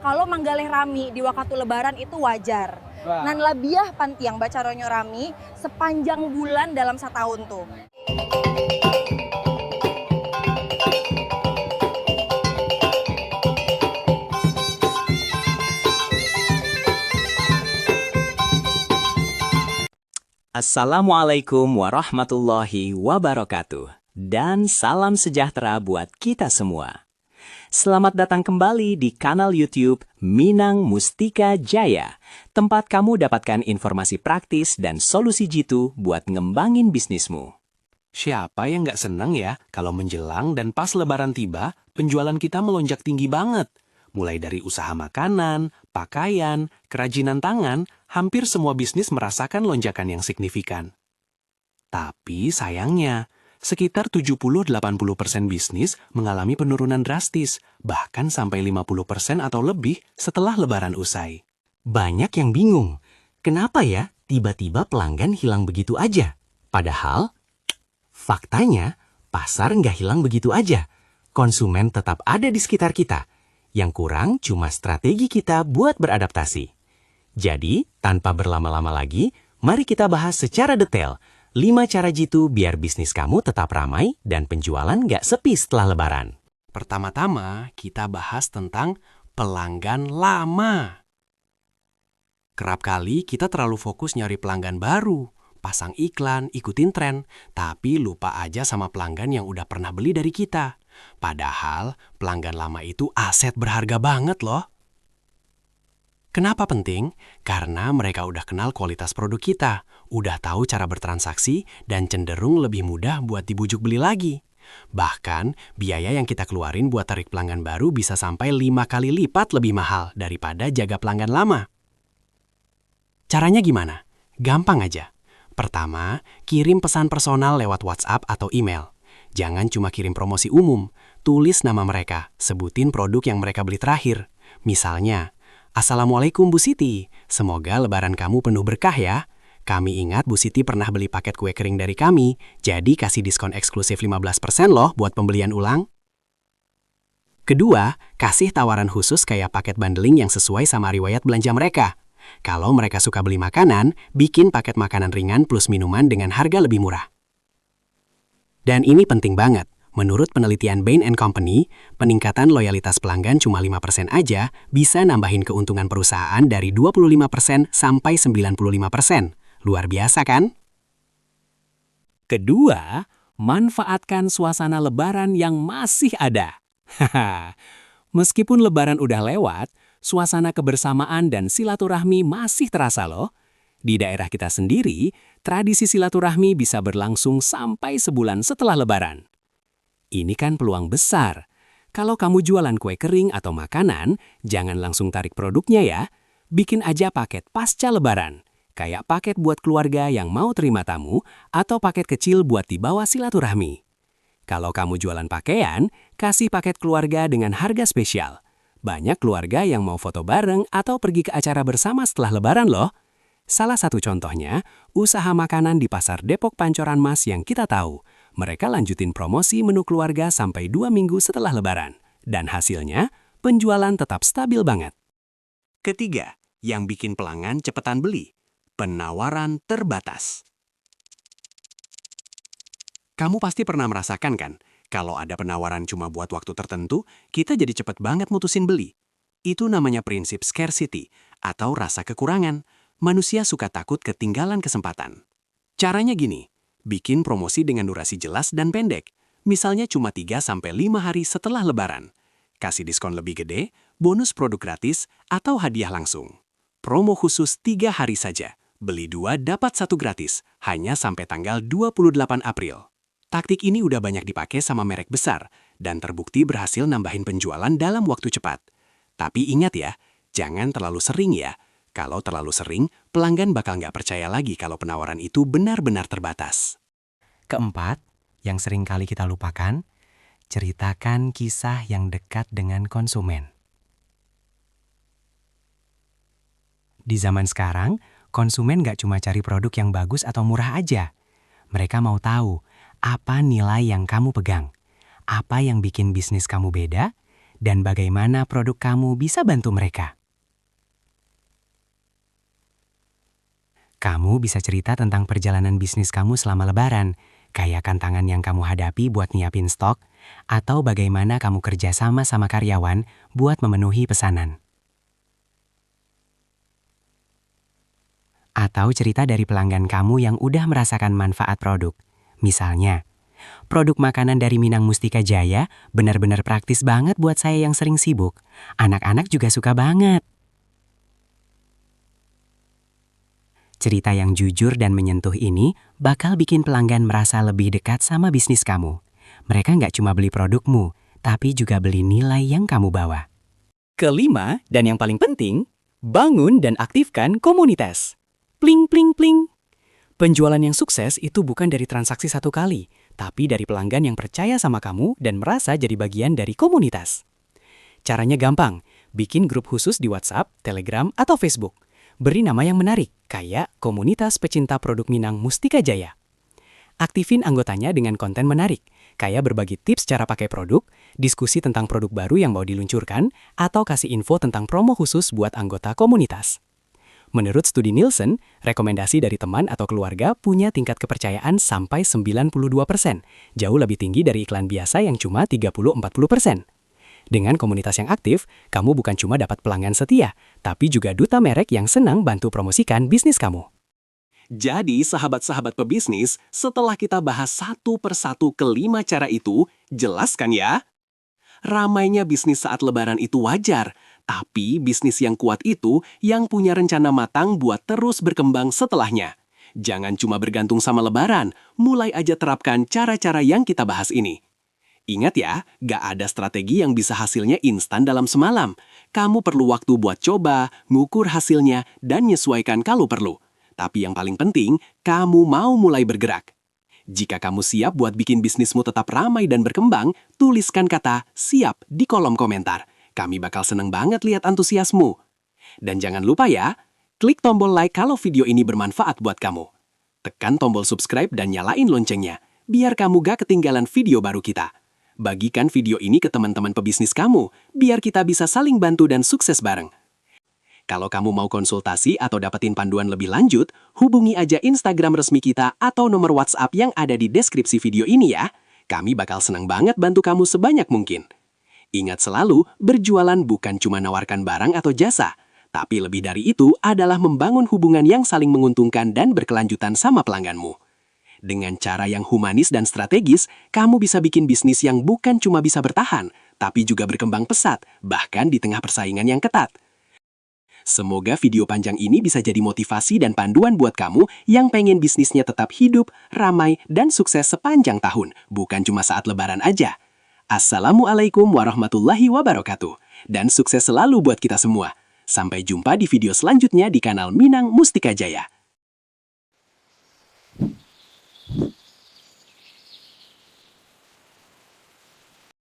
Kalau manggalih rami di waktu lebaran itu wajar. Wah. Nan labiah pantiang baca ronyo rami sepanjang bulan dalam setahun tuh. Assalamualaikum warahmatullahi wabarakatuh. Dan salam sejahtera buat kita semua. Selamat datang kembali di kanal YouTube Minang Mustika Jaya, tempat kamu dapatkan informasi praktis dan solusi jitu buat ngembangin bisnismu. Siapa yang nggak senang ya kalau menjelang dan pas lebaran tiba, penjualan kita melonjak tinggi banget. Mulai dari usaha makanan, pakaian, kerajinan tangan, hampir semua bisnis merasakan lonjakan yang signifikan. Tapi sayangnya, sekitar 70-80% bisnis mengalami penurunan drastis, bahkan sampai 50% atau lebih setelah lebaran usai. Banyak yang bingung, kenapa ya tiba-tiba pelanggan hilang begitu aja? Padahal, faktanya pasar nggak hilang begitu aja. Konsumen tetap ada di sekitar kita. Yang kurang cuma strategi kita buat beradaptasi. Jadi, tanpa berlama-lama lagi, mari kita bahas secara detail 5 cara jitu biar bisnis kamu tetap ramai dan penjualan nggak sepi setelah lebaran. Pertama-tama, kita bahas tentang pelanggan lama. Kerap kali kita terlalu fokus nyari pelanggan baru, pasang iklan, ikutin tren, tapi lupa aja sama pelanggan yang udah pernah beli dari kita. Padahal pelanggan lama itu aset berharga banget loh. Kenapa penting? Karena mereka udah kenal kualitas produk kita, udah tahu cara bertransaksi, dan cenderung lebih mudah buat dibujuk beli lagi. Bahkan, biaya yang kita keluarin buat tarik pelanggan baru bisa sampai 5 kali lipat lebih mahal daripada jaga pelanggan lama. Caranya gimana? Gampang aja. Pertama, kirim pesan personal lewat WhatsApp atau email. Jangan cuma kirim promosi umum, tulis nama mereka, sebutin produk yang mereka beli terakhir. Misalnya, Assalamualaikum Bu Siti, semoga lebaran kamu penuh berkah ya. Kami ingat Bu Siti pernah beli paket kue kering dari kami, jadi kasih diskon eksklusif 15% loh buat pembelian ulang. Kedua, kasih tawaran khusus kayak paket bundling yang sesuai sama riwayat belanja mereka. Kalau mereka suka beli makanan, bikin paket makanan ringan plus minuman dengan harga lebih murah. Dan ini penting banget. Menurut penelitian Bain & Company, peningkatan loyalitas pelanggan cuma 5% aja bisa nambahin keuntungan perusahaan dari 25% sampai 95%. Luar biasa kan? Kedua, manfaatkan suasana lebaran yang masih ada. Meskipun lebaran udah lewat, suasana kebersamaan dan silaturahmi masih terasa loh. Di daerah kita sendiri, tradisi silaturahmi bisa berlangsung sampai sebulan setelah lebaran. Ini kan peluang besar. Kalau kamu jualan kue kering atau makanan, jangan langsung tarik produknya ya. Bikin aja paket pasca lebaran. Kayak paket buat keluarga yang mau terima tamu atau paket kecil buat dibawa silaturahmi. Kalau kamu jualan pakaian, kasih paket keluarga dengan harga spesial. Banyak keluarga yang mau foto bareng atau pergi ke acara bersama setelah lebaran loh. Salah satu contohnya, usaha makanan di Pasar Depok Pancoran Mas yang kita tahu. Mereka lanjutin promosi menu keluarga sampai 2 minggu setelah lebaran. Dan hasilnya, penjualan tetap stabil banget. Ketiga, yang bikin pelanggan cepetan beli. Penawaran terbatas. Kamu pasti pernah merasakan kan, kalau ada penawaran cuma buat waktu tertentu, kita jadi cepet banget mutusin beli. Itu namanya prinsip scarcity atau rasa kekurangan. Manusia suka takut ketinggalan kesempatan. Caranya gini, bikin promosi dengan durasi jelas dan pendek. Misalnya cuma 3-5 hari setelah lebaran. Kasih diskon lebih gede, bonus produk gratis, atau hadiah langsung. Promo khusus 3 hari saja. Beli 2 dapat 1 gratis, hanya sampai tanggal 28 April. Taktik ini udah banyak dipakai sama merek besar, dan terbukti berhasil nambahin penjualan dalam waktu cepat. Tapi ingat ya, jangan terlalu sering ya. Kalau terlalu sering, pelanggan bakal nggak percaya lagi kalau penawaran itu benar-benar terbatas. Keempat, yang sering kali kita lupakan, ceritakan kisah yang dekat dengan konsumen. Di zaman sekarang, konsumen nggak cuma cari produk yang bagus atau murah aja. Mereka mau tahu apa nilai yang kamu pegang, apa yang bikin bisnis kamu beda, dan bagaimana produk kamu bisa bantu mereka. Kamu bisa cerita tentang perjalanan bisnis kamu selama Lebaran, kayak tantangan yang kamu hadapi buat nyiapin stok, atau bagaimana kamu kerjasama sama karyawan buat memenuhi pesanan. Atau cerita dari pelanggan kamu yang udah merasakan manfaat produk. Misalnya, produk makanan dari Minang Mustika Jaya benar-benar praktis banget buat saya yang sering sibuk. Anak-anak juga suka banget. Cerita yang jujur dan menyentuh ini bakal bikin pelanggan merasa lebih dekat sama bisnis kamu. Mereka nggak cuma beli produkmu, tapi juga beli nilai yang kamu bawa. Kelima, dan yang paling penting, bangun dan aktifkan komunitas. Pling, pling, pling. Penjualan yang sukses itu bukan dari transaksi satu kali, tapi dari pelanggan yang percaya sama kamu dan merasa jadi bagian dari komunitas. Caranya gampang, bikin grup khusus di WhatsApp, Telegram, atau Facebook. Beri nama yang menarik, kayak Komunitas Pecinta Produk Minang Mustika Jaya. Aktifin anggotanya dengan konten menarik, kayak berbagi tips cara pakai produk, diskusi tentang produk baru yang mau diluncurkan, atau kasih info tentang promo khusus buat anggota komunitas. Menurut studi Nielsen, rekomendasi dari teman atau keluarga punya tingkat kepercayaan sampai 92%, jauh lebih tinggi dari iklan biasa yang cuma 30-40%. Dengan komunitas yang aktif, kamu bukan cuma dapat pelanggan setia, tapi juga duta merek yang senang bantu promosikan bisnis kamu. Jadi, sahabat-sahabat pebisnis, setelah kita bahas satu persatu kelima cara itu, jelas kan ya? Ramainya bisnis saat Lebaran itu wajar, tapi bisnis yang kuat itu yang punya rencana matang buat terus berkembang setelahnya. Jangan cuma bergantung sama Lebaran, mulai aja terapkan cara-cara yang kita bahas ini. Ingat ya, gak ada strategi yang bisa hasilnya instan dalam semalam. Kamu perlu waktu buat coba, ngukur hasilnya, dan menyesuaikan kalau perlu. Tapi yang paling penting, kamu mau mulai bergerak. Jika kamu siap buat bikin bisnismu tetap ramai dan berkembang, tuliskan kata "siap" di kolom komentar. Kami bakal seneng banget lihat antusiasmu. Dan jangan lupa ya, klik tombol like kalau video ini bermanfaat buat kamu. Tekan tombol subscribe dan nyalain loncengnya, biar kamu gak ketinggalan video baru kita. Bagikan video ini ke teman-teman pebisnis kamu, biar kita bisa saling bantu dan sukses bareng. Kalau kamu mau konsultasi atau dapetin panduan lebih lanjut, hubungi aja Instagram resmi kita atau nomor WhatsApp yang ada di deskripsi video ini ya. Kami bakal senang banget bantu kamu sebanyak mungkin. Ingat selalu, berjualan bukan cuma nawarkan barang atau jasa, tapi lebih dari itu adalah membangun hubungan yang saling menguntungkan dan berkelanjutan sama pelangganmu. Dengan cara yang humanis dan strategis, kamu bisa bikin bisnis yang bukan cuma bisa bertahan, tapi juga berkembang pesat, bahkan di tengah persaingan yang ketat. Semoga video panjang ini bisa jadi motivasi dan panduan buat kamu yang pengen bisnisnya tetap hidup, ramai, dan sukses sepanjang tahun, bukan cuma saat Lebaran aja. Assalamualaikum warahmatullahi wabarakatuh, dan sukses selalu buat kita semua. Sampai jumpa di video selanjutnya di kanal Minang Mustika Jaya.